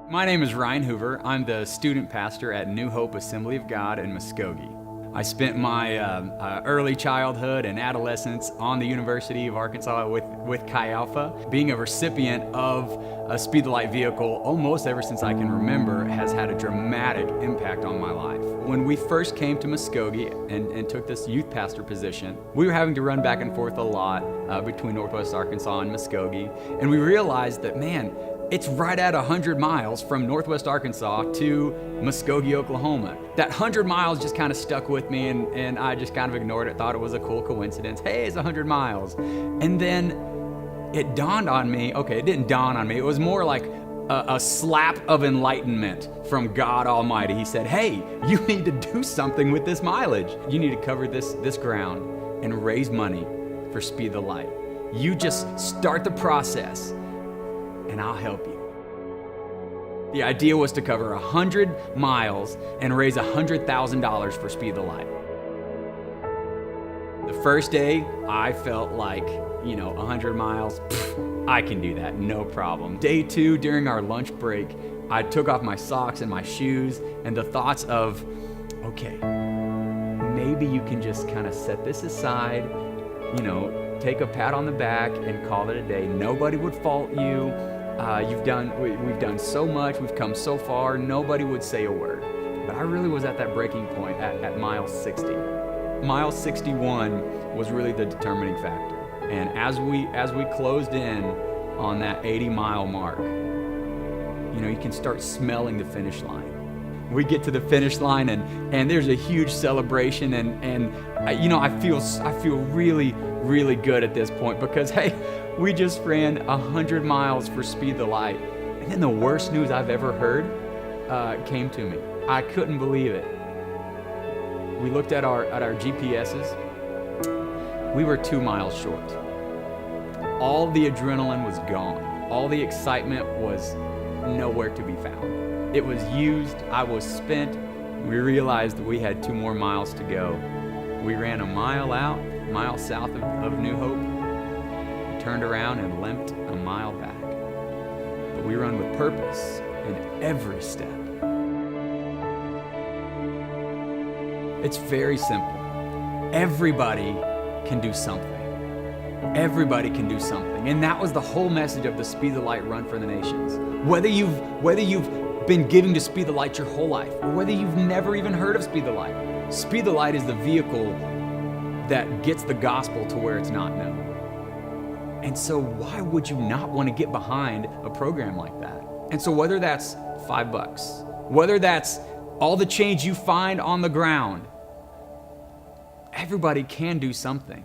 My name is Ryan Hoover. I'm the student pastor at New Hope Assembly of God in Muskogee. I spent my early childhood and adolescence on the University of Arkansas with Chi Alpha. Being a recipient of a Speed the Light vehicle almost ever since I can remember has had a dramatic impact on my life. When we first came to Muskogee and took this youth pastor position, we were having to run back and forth a lot between Northwest Arkansas and Muskogee, and we realized that, man, it's right at 100 miles from Northwest Arkansas to Muskogee, Oklahoma. That 100 miles just kind of stuck with me, and I just kind of ignored it, thought it was a cool coincidence. Hey, it's 100 miles. And then it dawned on me, okay, it didn't dawn on me, it was more like a slap of enlightenment from God Almighty. He said, hey, you need to do something with this mileage. You need to cover this ground and raise money for Speed the Light. You just start the process, and I'll help you. The idea was to cover 100 miles and raise $100,000 for Speed the Light. The first day, I felt like, 100 miles, I can do that, no problem. Day 2, during our lunch break, I took off my socks and my shoes, and the thoughts of, okay, maybe you can just kind of set this aside, take a pat on the back and call it a day. Nobody would fault you. We've done so much, we've come so far, nobody would say a word. But I really was at that breaking point at mile 60. Mile 61 was really the determining factor. And as we closed in on that 80-mile mark, you can start smelling the finish line. We get to the finish line and there's a huge celebration and I feel really, really good at this point because, hey, we just ran 100 miles for Speed the Light. And then the worst news I've ever heard came to me. I couldn't believe it. We looked at our GPSs. We were 2 miles short. All the adrenaline was gone. All the excitement was nowhere to be found. It was used. I was spent. We realized that we had 2 more miles to go. We ran a mile south of New Hope, turned around and limped a mile back. But we run with purpose in every step. It's very simple. Everybody can do something. Everybody can do something. And that was the whole message of the Speed the Light Run for the Nations. Whether you've been giving to Speed the Light your whole life, or whether you've never even heard of Speed the Light, Speed the Light is the vehicle that gets the gospel to where it's not known. And so why would you not want to get behind a program like that? And so whether that's $5, whether that's all the change you find on the ground, everybody can do something.